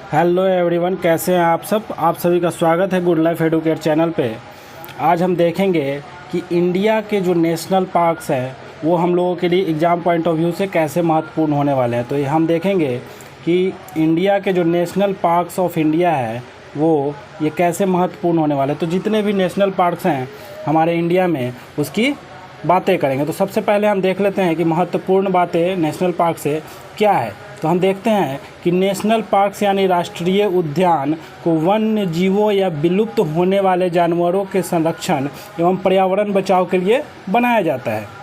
Hello everyone, कैसे हैं आप सब। आप सभी का स्वागत है गुड लाइफ एडुकेट चैनल पे। आज हम देखेंगे कि इंडिया के जो नेशनल पार्क्स हैं वो हम लोगों के लिए एग्ज़ाम पॉइंट ऑफ व्यू से कैसे महत्वपूर्ण होने वाले हैं। तो ये हम देखेंगे कि इंडिया के जो नेशनल पार्क्स ऑफ इंडिया है वो ये कैसे महत्वपूर्ण होने वाले हैं। तो जितने भी नेशनल पार्क्स हैं हमारे इंडिया में उसकी बातें करेंगे। तो सबसे पहले हम देख लेते हैं कि महत्वपूर्ण बातें नेशनल पार्क से क्या है। तो हम देखते हैं कि नेशनल पार्क्स यानी राष्ट्रीय उद्यान को वन्य जीवों या विलुप्त होने वाले जानवरों के संरक्षण एवं पर्यावरण बचाव के लिए बनाया जाता है।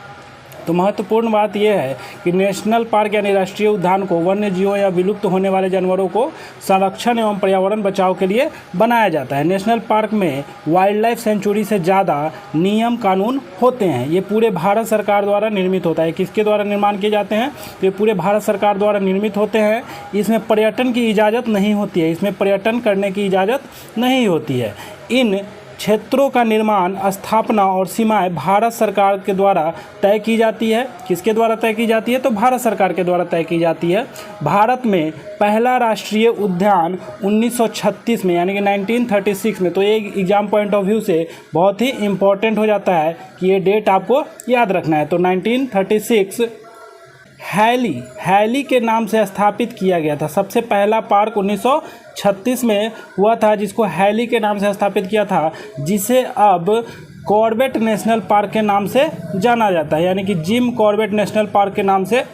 तो महत्वपूर्ण बात यह है कि नेशनल पार्क यानी राष्ट्रीय उद्यान को वन्य जीवों या विलुप्त होने वाले जानवरों को संरक्षण एवं पर्यावरण बचाव के लिए बनाया जाता है। नेशनल पार्क में वाइल्ड लाइफ सेंचुरी से ज़्यादा नियम कानून होते हैं। ये पूरे भारत सरकार द्वारा निर्मित होता है। किसके द्वारा निर्माण किए जाते हैं? तो ये पूरे भारत सरकार द्वारा निर्मित होते हैं। इसमें पर्यटन की इजाज़त नहीं होती है, इसमें पर्यटन करने की इजाज़त नहीं होती है। इन क्षेत्रों का निर्माण, स्थापना और सीमाएं भारत सरकार के द्वारा तय की जाती है। किसके द्वारा तय की जाती है? तो भारत सरकार के द्वारा तय की जाती है। भारत में पहला राष्ट्रीय उद्यान 1936 में यानी कि 1936 में, तो ये एग्जाम पॉइंट ऑफ व्यू से बहुत ही इम्पोर्टेंट हो जाता है कि ये डेट आपको याद रखना है। तो 1936 हैली के नाम से स्थापित किया गया था। सबसे पहला पार्क 1936 में हुआ था जिसको हैली के नाम से स्थापित किया था, जिसे अब कॉर्बेट नेशनल पार्क के नाम से जाना जाता है, यानी कि जिम कॉर्बेट नेशनल पार्क के नाम से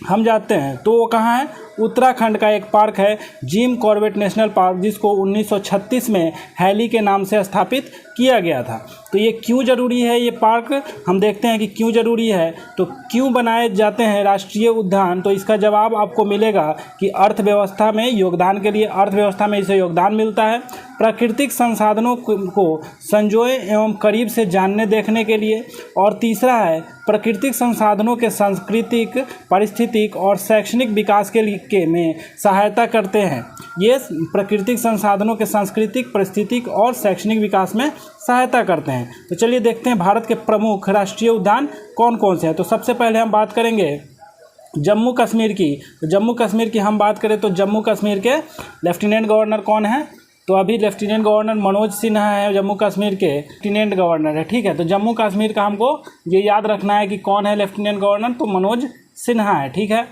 हम जानते हैं। तो वो कहाँ है? उत्तराखंड का एक पार्क है जिम कॉर्बेट नेशनल पार्क, जिसको 1936 में हैली के नाम से स्थापित किया गया था। तो ये क्यों ज़रूरी है? ये पार्क हम देखते हैं कि क्यों ज़रूरी है। तो क्यों बनाए जाते हैं राष्ट्रीय उद्यान? तो इसका जवाब आपको मिलेगा कि अर्थव्यवस्था में योगदान के लिए, अर्थव्यवस्था में इसे योगदान मिलता है। प्राकृतिक संसाधनों को संजोए एवं करीब से जानने देखने के लिए। और तीसरा है प्राकृतिक संसाधनों के सांस्कृतिक, पारिस्थितिक और शैक्षणिक विकास के में सहायता करते हैं। ये प्राकृतिक संसाधनों के सांस्कृतिक, पारिस्थितिक और शैक्षणिक विकास में सहायता करते हैं। तो चलिए देखते हैं भारत के प्रमुख राष्ट्रीय उद्यान कौन कौन से हैं। तो सबसे पहले हम बात करेंगे जम्मू कश्मीर की। तो जम्मू कश्मीर की हम बात करें तो जम्मू कश्मीर के लेफ्टिनेंट गवर्नर कौन है? तो अभी लेफ्टिनेंट गवर्नर मनोज सिन्हा है, जम्मू कश्मीर के लेफ्टिनेंट गवर्नर है। ठीक है, तो जम्मू कश्मीर का हमको ये याद रखना है कि कौन है लेफ्टिनेंट गवर्नर, तो मनोज सिन्हा है। ठीक है,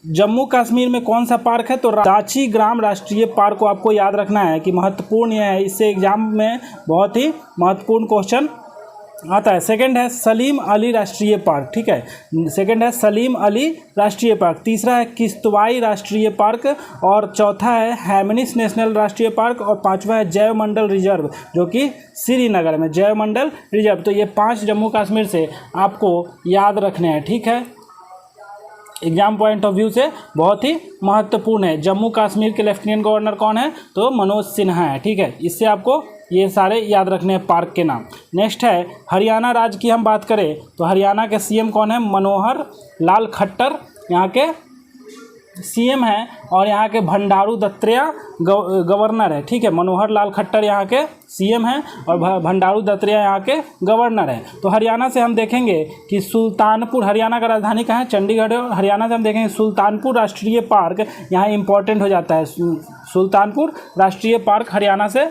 जम्मू कश्मीर में कौन सा पार्क है? तो रांची ग्राम राष्ट्रीय पार्क को आपको याद रखना है कि महत्वपूर्ण यह है, इससे एग्जाम में बहुत ही महत्वपूर्ण क्वेश्चन आता है। सेकंड है सलीम अली राष्ट्रीय पार्क। ठीक है, सेकंड है सलीम अली राष्ट्रीय पार्क। तीसरा है किश्तवाई राष्ट्रीय पार्क और चौथा है हैमनिस नेशनल राष्ट्रीय पार्क और पांचवा है जैव मंडल रिजर्व, जो कि श्रीनगर में जैव मंडल रिजर्व। तो ये 5 जम्मू कश्मीर से आपको याद रखने हैं। ठीक है, एग्जाम पॉइंट ऑफ व्यू से बहुत ही महत्वपूर्ण है। जम्मू कश्मीर के लेफ्टिनेंट गवर्नर कौन है? तो मनोज सिन्हा है। ठीक है, इससे आपको ये सारे याद रखने हैं पार्क के नाम। नेक्स्ट है हरियाणा राज्य की हम बात करें तो हरियाणा के सीएम कौन है? मनोहर लाल खट्टर यहाँ के सीएम हैं और यहाँ के भंडारू दत्तात्रेय गवर्नर है। ठीक है, मनोहर लाल खट्टर यहाँ के सीएम हैं और भंडारू दत्तात्रेय यहाँ के गवर्नर हैं। तो हरियाणा से हम देखेंगे कि सुल्तानपुर, हरियाणा का राजधानी कहाँ है? चंडीगढ़ है। हरियाणा से हम देखेंगे सुल्तानपुर राष्ट्रीय पार्क यहाँ इंपॉर्टेंट हो जाता है। सुल्तानपुर राष्ट्रीय पार्क हरियाणा से।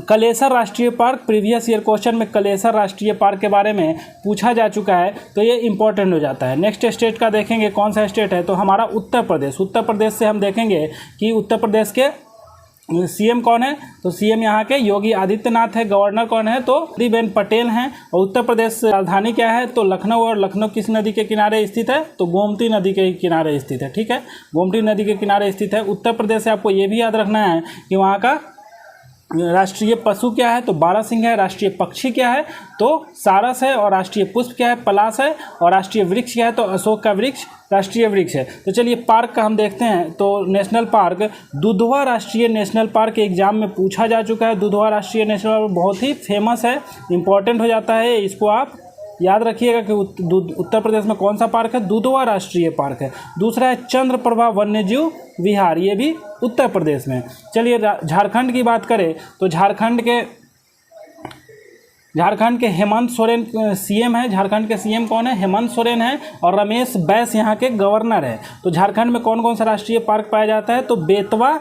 कलेसर राष्ट्रीय पार्क, प्रीवियस ईयर क्वेश्चन में कलेसर राष्ट्रीय पार्क के बारे में पूछा जा चुका है, तो ये इंपॉर्टेंट हो जाता है। नेक्स्ट स्टेट का देखेंगे कौन सा स्टेट है? तो हमारा उत्तर प्रदेश। उत्तर प्रदेश से हम देखेंगे कि उत्तर प्रदेश के सीएम कौन है? तो सीएम यहाँ के योगी आदित्यनाथ है। गवर्नर कौन है? तो आनंदीबेन पटेल हैं। और उत्तर प्रदेश राजधानी क्या है? तो लखनऊ। और लखनऊ किस नदी के किनारे स्थित है? तो गोमती नदी के किनारे स्थित है। ठीक है, गोमती नदी के किनारे स्थित है। उत्तर प्रदेश से आपको ये भी याद रखना है कि वहाँ का राष्ट्रीय पशु क्या है? तो बारहसिंह है। राष्ट्रीय पक्षी क्या है? तो सारस है। और राष्ट्रीय पुष्प क्या है? पलाश है। और राष्ट्रीय वृक्ष क्या है? तो अशोक का वृक्ष राष्ट्रीय वृक्ष है। तो चलिए पार्क का हम देखते हैं। तो नेशनल पार्क दुधवा राष्ट्रीय नेशनल पार्क एग्जाम में पूछा जा चुका है। दुधवा राष्ट्रीय नेशनल पार्क बहुत ही फेमस है, इंपॉर्टेंट हो जाता है। इसको आप याद रखिएगा कि उत्तर प्रदेश में कौन सा पार्क है? दुधवा राष्ट्रीय पार्क है। दूसरा है चंद्रप्रभा वन्यजीव विहार, ये भी उत्तर प्रदेश में। चलिए झारखंड की बात करें तो झारखंड के हेमंत सोरेन सीएम है। झारखंड के सीएम कौन है? हेमंत सोरेन है। और रमेश बैस यहाँ के गवर्नर है। तो झारखंड में कौन कौन सा राष्ट्रीय पार्क पाया जाता है? तो बेतवा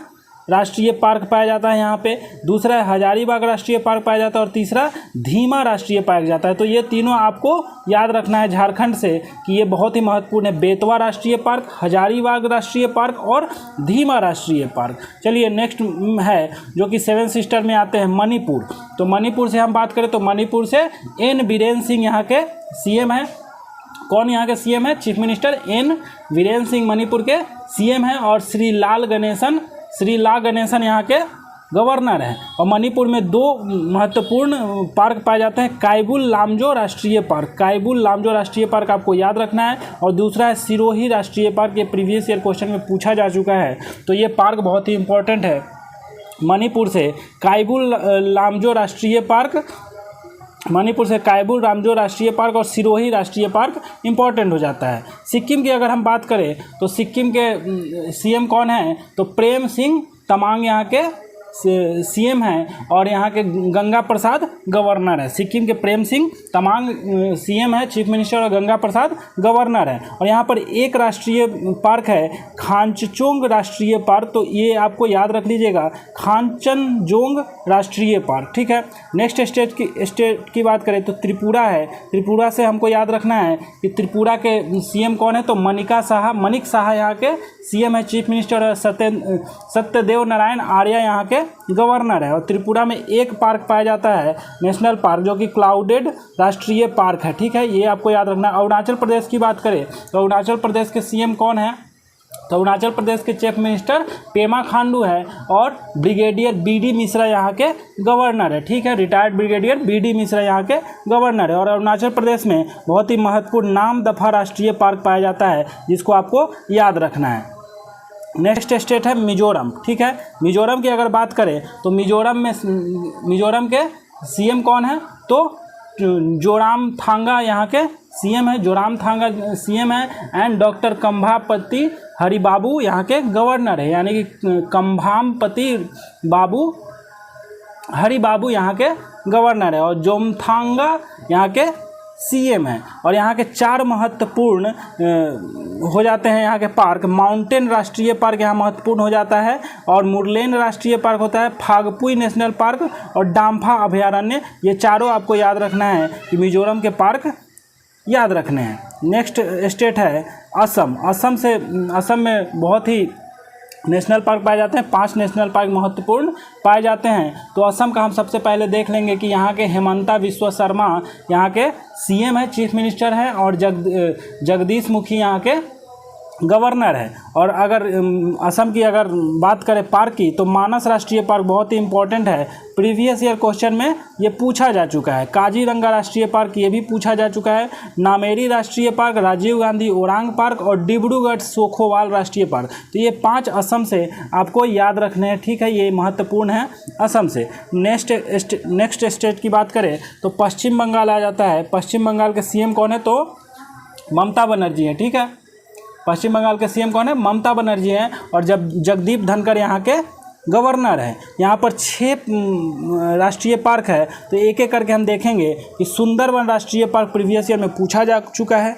राष्ट्रीय पार्क पाया जाता है यहाँ पे, दूसरा है हजारीबाग राष्ट्रीय पार्क पाया जाता है और तीसरा धीमा राष्ट्रीय पार्क जाता है। तो ये तीनों आपको याद रखना है झारखंड से कि ये बहुत ही महत्वपूर्ण है, बेतवा राष्ट्रीय पार्क, हजारीबाग राष्ट्रीय पार्क और धीमा राष्ट्रीय पार्क। चलिए नेक्स्ट है जो कि 7 सिस्टर में आते हैं मणिपुर। तो मणिपुर से हम बात करें तो मणिपुर से एन बीरेन सिंह यहाँ के सीएम हैं। कौन यहाँ के सीएम है? Chief minister N Biren Singh Manipur के सीएम हैं और श्री ला गणेशन यहाँ के गवर्नर हैं। और मणिपुर में 2 महत्वपूर्ण पार्क पाए जाते हैं, काइबुल लामजो राष्ट्रीय पार्क, काइबुल लामजो राष्ट्रीय पार्क आपको याद रखना है, और दूसरा है सिरोही राष्ट्रीय पार्क। ये प्रीवियस ईयर क्वेश्चन में पूछा जा चुका है, तो ये पार्क बहुत ही इंपॉर्टेंट है। मणिपुर से काइबुल लामजो राष्ट्रीय पार्क, मणिपुर से काइबुल लामजो राष्ट्रीय पार्क और सिरोही राष्ट्रीय पार्क इंपॉर्टेंट हो जाता है। सिक्किम की अगर हम बात करें तो सिक्किम के सीएम कौन है? तो प्रेम सिंह तमांग यहाँ के सीएम हैं और यहाँ के गंगा प्रसाद गवर्नर है। सिक्किम के प्रेम सिंह तमांग सीएम है, चीफ मिनिस्टर, और गंगा प्रसाद गवर्नर है। और यहाँ पर एक राष्ट्रीय पार्क है खांचचोंग राष्ट्रीय पार्क, तो ये आपको याद रख लीजिएगा, खांचनजोंग राष्ट्रीय पार्क। ठीक है। नेक्स्ट स्टेट की बात करें तो त्रिपुरा है। त्रिपुरा से हमको याद रखना है कि त्रिपुरा के सीएम कौन है? तो मनिक साहा यहाँ के सीएम है, चीफ मिनिस्टर है। सत्यदेव नारायण आर्य यहाँ के गवर्नर है। और त्रिपुरा में एक पार्क पाया जाता है, नेशनल पार्क, जो कि क्लाउडेड राष्ट्रीय पार्क है। ठीक है, ये आपको याद रखना है। अरुणाचल प्रदेश की बात करें तो अरुणाचल प्रदेश के सीएम कौन है? तो अरुणाचल प्रदेश के चीफ मिनिस्टर पेमा खांडू है और ब्रिगेडियर बीडी मिश्रा यहाँ के गवर्नर है। ठीक है, रिटायर्ड ब्रिगेडियर बीडी मिश्रा यहाँ के गवर्नर है। और अरुणाचल प्रदेश में बहुत ही महत्वपूर्ण नामदफा राष्ट्रीय पार्क पाया जाता है, जिसको आपको याद रखना है। नेक्स्ट स्टेट है मिजोरम। ठीक है, मिजोरम की अगर बात करें तो मिजोरम के सीएम कौन है? तो जोरामथांगा यहाँ के सीएम है, जोरामथांगा सीएम है। एंड डॉक्टर कंभापति हरिबाबू यहाँ के गवर्नर है, यानी कि कंभामपति हरिबाबू यहाँ के गवर्नर है। और जोमथांगा यहाँ के सीएम है। और यहाँ के 4 महत्वपूर्ण हो जाते हैं यहाँ के पार्क। माउंटेन राष्ट्रीय पार्क यहाँ महत्वपूर्ण हो जाता है, और मुरलेन राष्ट्रीय पार्क होता है, फागपुई नेशनल पार्क और डाम्फा अभयारण्य। ये चारों आपको याद रखना है कि मिजोरम के पार्क याद रखने हैं। नेक्स्ट स्टेट है असम। असम में बहुत ही नेशनल पार्क पाए जाते हैं, 5 नेशनल पार्क महत्वपूर्ण पाए जाते हैं। तो असम का हम सबसे पहले देख लेंगे कि यहाँ के हेमंता बिस्वा शर्मा यहाँ के सीएम है, चीफ मिनिस्टर हैं, और जगदीश मुखी यहाँ के गवर्नर है। और अगर असम की अगर बात करें पार्क की तो मानस राष्ट्रीय पार्क बहुत ही इंपॉर्टेंट है, प्रीवियस ईयर क्वेश्चन में ये पूछा जा चुका है। काजीरंगा राष्ट्रीय पार्क ये भी पूछा जा चुका है। नामेरी राष्ट्रीय पार्क, राजीव गांधी ओरांग पार्क और डिब्रूगढ़ सोखोवाल राष्ट्रीय पार्क। तो ये 5 असम से आपको याद रखने हैं। ठीक है, ये महत्वपूर्ण है असम से। नेक्स्ट स्टेट की बात करें तो पश्चिम बंगाल आ जाता है। पश्चिम बंगाल के सीएम कौन है? तो ममता बनर्जी है। ठीक है, पश्चिम बंगाल के सीएम कौन है? ममता बनर्जी हैं। और जब जगदीप धनखड़ यहाँ के गवर्नर हैं। यहाँ पर 6 राष्ट्रीय पार्क है, तो एक एक करके हम देखेंगे कि सुंदरवन राष्ट्रीय पार्क प्रीवियस ईयर में पूछा जा चुका है,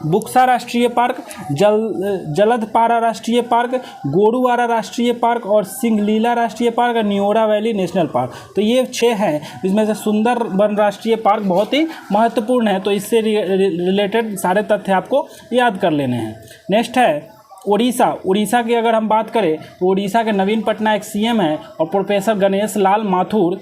बुक्सा राष्ट्रीय पार्क, जलदपारा राष्ट्रीय पार्क, गोरुवारा राष्ट्रीय पार्क और सिंगलीला राष्ट्रीय पार्क और न्योरा वैली नेशनल पार्क। तो ये 6 हैं, इसमें से सुंदरवन राष्ट्रीय पार्क बहुत ही महत्वपूर्ण है, तो इससे रिलेटेड सारे तथ्य आपको याद कर लेने हैं। नेक्स्ट है उड़ीसा की अगर हम बात करें तो उड़ीसा के नवीन पटनायक सीएम है और प्रोफेसर गणेश लाल माथुर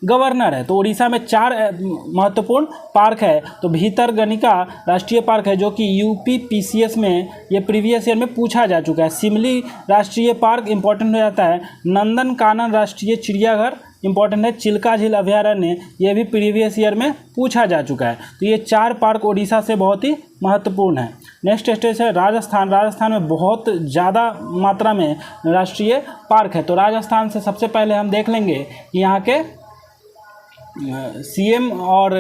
गवर्नर है। तो उड़ीसा में 4 महत्वपूर्ण पार्क है। तो भीतरगनिका राष्ट्रीय पार्क है, जो कि यूपी पीसीएस में ये प्रीवियस ईयर में पूछा जा चुका है। सिमली राष्ट्रीय पार्क इंपॉर्टेंट हो जाता है। नंदनकानन राष्ट्रीय चिड़ियाघर इंपॉर्टेंट है। चिल्का झील अभयारण्य ये भी प्रीवियस ईयर में पूछा जा चुका है। तो ये 4 पार्क उड़ीसा से बहुत ही महत्वपूर्ण है। नेक्स्ट स्टेट है राजस्थान। राजस्थान में बहुत ज़्यादा मात्रा में राष्ट्रीय पार्क है। तो राजस्थान से सबसे पहले हम देख लेंगे कि यहाँ के सीएम और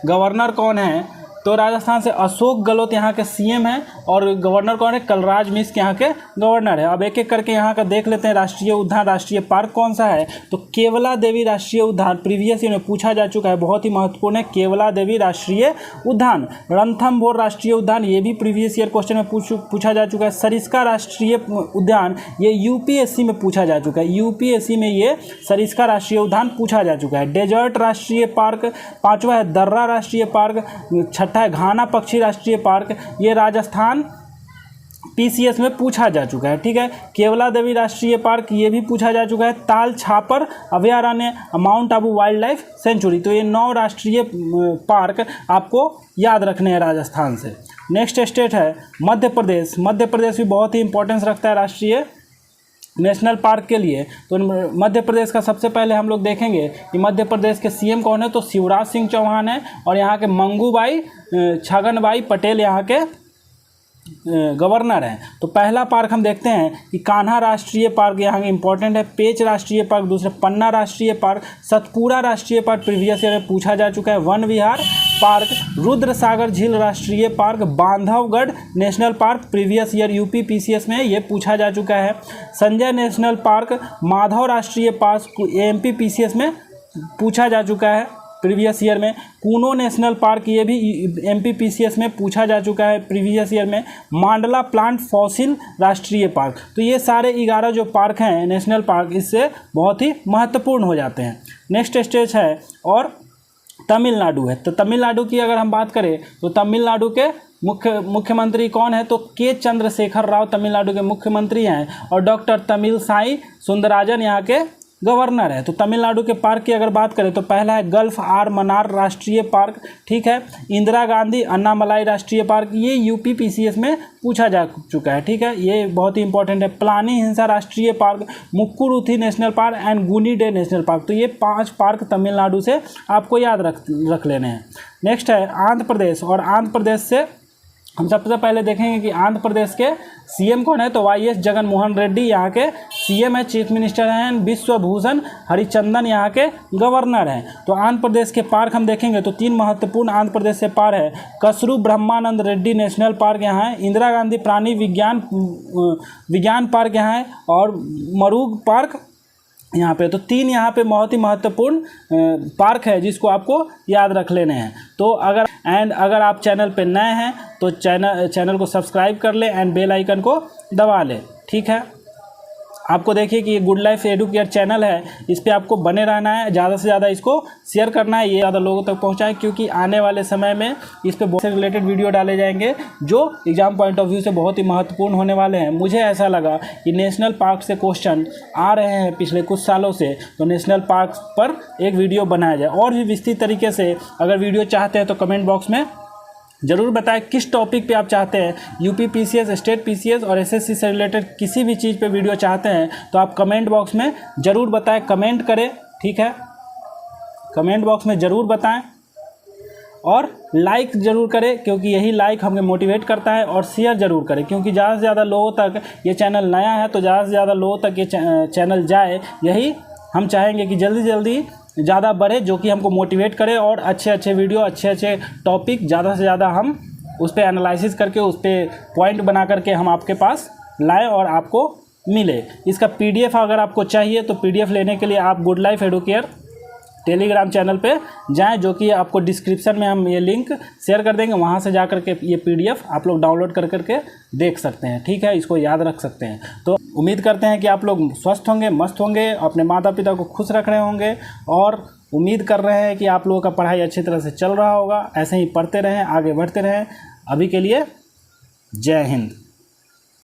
गवर्नर कौन है। तो राजस्थान से अशोक गहलोत यहाँ के सीएम हैं और गवर्नर कौन है, कलराज मिश्र यहाँ के गवर्नर है। अब एक एक करके यहाँ का देख लेते हैं। राष्ट्रीय उद्यान, राष्ट्रीय पार्क कौन सा है, तो केवला देवी राष्ट्रीय उद्यान प्रीवियस ईयर में पूछा जा चुका है, बहुत ही महत्वपूर्ण है केवला देवी राष्ट्रीय उद्यान। रणथंभौर राष्ट्रीय उद्यान, ये भी प्रीवियस ईयर क्वेश्चन में पूछा जा चुका है। सरिस्का राष्ट्रीय उद्यान, ये यूपीएससी में पूछा जा चुका है, यूपीएससी में ये सरिस्का राष्ट्रीय उद्यान पूछा जा चुका है। डेजर्ट राष्ट्रीय पार्क 5वां है, दर्रा राष्ट्रीय पार्क 6ठा है, घाना पक्षी राष्ट्रीय पार्क, ये राजस्थान पीसीएस में पूछा जा चुका है। ठीक है, केवला देवी राष्ट्रीय पार्क ये भी पूछा जा चुका है। ताल छापर अभयारण्य, mount Abu wild life sanctuary, तो ये 9 राष्ट्रीय पार्क आपको याद रखने हैं राजस्थान से। नेक्स्ट स्टेट है मध्य प्रदेश। मध्य प्रदेश भी बहुत ही इंपॉर्टेंस रखता है राष्ट्रीय नेशनल पार्क के लिए। तो मध्य प्रदेश का सबसे पहले हम लोग देखेंगे कि मध्य प्रदेश के सीएम कौन है, तो शिवराज सिंह चौहान है और यहाँ के मंगूबाई छगनभाई पटेल यहाँ के गवर्नर हैं। तो पहला पार्क हम देखते हैं कि कान्हा राष्ट्रीय पार्क यहाँ के इंपॉर्टेंट है। पेच राष्ट्रीय पार्क दूसरे, पन्ना राष्ट्रीय पार्क, सतपुरा राष्ट्रीय पार्क प्रीवियस ईयर में पूछा जा चुका है। वन विहार पार्क, रुद्र सागर झील राष्ट्रीय park, Bandhavgarh national park previous year UP PCS में ये पूछा जा चुका है। संजय नेशनल पार्क, माधव राष्ट्रीय पार्क एमपी पीसीएस में पूछा जा चुका है प्रीवियस ईयर में। कूनो नेशनल पार्क, ये भी एमपी पीसीएस में पूछा जा चुका है प्रीवियस ईयर में। मांडला प्लांट फॉसिल राष्ट्रीय पार्क, तो ये सारे 11 जो पार्क हैं नेशनल पार्क, इससे बहुत ही महत्वपूर्ण हो जाते हैं। नेक्स्ट स्टेज है और तमिलनाडु है। तो तमिलनाडु की अगर हम बात करें तो तमिलनाडु के मुख्यमंत्री कौन है, तो के चंद्रशेखर राव तमिलनाडु के मुख्यमंत्री हैं और डॉक्टर तमिलसाई सुंदरराजन यहाँ के गवर्नर है। तो तमिलनाडु के पार्क की अगर बात करें तो पहला है गल्फ आर मनार राष्ट्रीय पार्क, ठीक है। इंदिरा गांधी अन्नामलाई राष्ट्रीय पार्क, ये यूपी पीसीएस में पूछा जा चुका है, ठीक है, ये बहुत ही इंपॉर्टेंट है। प्लानी हिंसा राष्ट्रीय park, Mukurthi national park and Guindy national park, तो ये 5 पार्क तमिलनाडु से आपको याद रख लेने हैं। नेक्स्ट है आंध्र प्रदेश, और आंध्र प्रदेश से हम सबसे पहले देखेंगे कि आंध्र प्रदेश के सीएम कौन है, तो वाईएस जगन मोहन रेड्डी यहाँ के सीएम है, चीफ मिनिस्टर हैं। विश्वभूषण हरिचंदन यहाँ के गवर्नर हैं। तो आंध्र प्रदेश के पार्क हम देखेंगे तो 3 महत्वपूर्ण आंध्र प्रदेश से पार्क है। कसरू ब्रह्मानंद रेड्डी नेशनल पार्क यहाँ है, इंदिरा गांधी प्राणी विज्ञान पार्क यहाँ है और मरूग पार्क यहाँ पे। तो 3 यहाँ पे बहुत ही महत्वपूर्ण पार्क है जिसको आपको याद रख लेने हैं। तो अगर आप चैनल पे नए हैं तो चैनल को सब्सक्राइब कर लें एंड बेल आइकन को दबा लें, ठीक है। आपको देखिए कि ये गुड लाइफ एडुकेयर चैनल है, इस पर आपको बने रहना है, ज़्यादा से ज़्यादा इसको शेयर करना है, ये ज़्यादा लोगों तक पहुँचाएं, क्योंकि आने वाले समय में इस पर बहुत से रिलेटेड वीडियो डाले जाएंगे जो एग्जाम पॉइंट ऑफ व्यू से बहुत ही महत्वपूर्ण होने वाले हैं। मुझे ऐसा लगा कि नेशनल पार्क से क्वेश्चन आ रहे हैं पिछले कुछ सालों से, तो नेशनल पार्क पर एक वीडियो बनाया जाए। और भी विस्तृत तरीके से अगर वीडियो चाहते हैं तो कमेंट बॉक्स में ज़रूर बताएं किस टॉपिक पे आप चाहते हैं। यूपी पीसीएस, स्टेट पीसीएस और एसएससी से रिलेटेड किसी भी चीज़ पे वीडियो चाहते हैं तो आप कमेंट बॉक्स में ज़रूर बताएं, कमेंट करें, ठीक है, कमेंट बॉक्स में ज़रूर बताएं और लाइक ज़रूर करें, क्योंकि यही लाइक हमें मोटिवेट करता है, और शेयर ज़रूर करें, क्योंकि ज़्यादा से ज़्यादा लोगों तक ये चैनल नया है, तो ज़्यादा से ज़्यादा लोगों तक ये चैनल जाए, यही हम चाहेंगे कि जल्दी जल्दी ज़्यादा बढ़े, जो कि हमको मोटिवेट करे और अच्छे अच्छे वीडियो, अच्छे अच्छे टॉपिक ज़्यादा से ज़्यादा हम उस पर एनालिसिस करके उस पर पॉइंट बना करके हम आपके पास लाएं और आपको मिले। इसका पीडीएफ अगर आपको चाहिए तो पीडीएफ लेने के लिए आप good life Educare Telegram channel पे जाएं, जो कि आपको डिस्क्रिप्शन में हम ये लिंक शेयर कर देंगे, वहाँ से जा कर के ये पीडीएफ आप लोग डाउनलोड कर करके देख सकते हैं, ठीक है, इसको याद रख सकते हैं। तो उम्मीद करते हैं कि आप लोग स्वस्थ होंगे, मस्त होंगे, अपने माता पिता को खुश रख रहे होंगे, और उम्मीद कर रहे हैं कि आप लोगों का पढ़ाई अच्छी तरह से चल रहा होगा। ऐसे ही पढ़ते रहें, आगे बढ़ते रहें। अभी के लिए जय हिंद।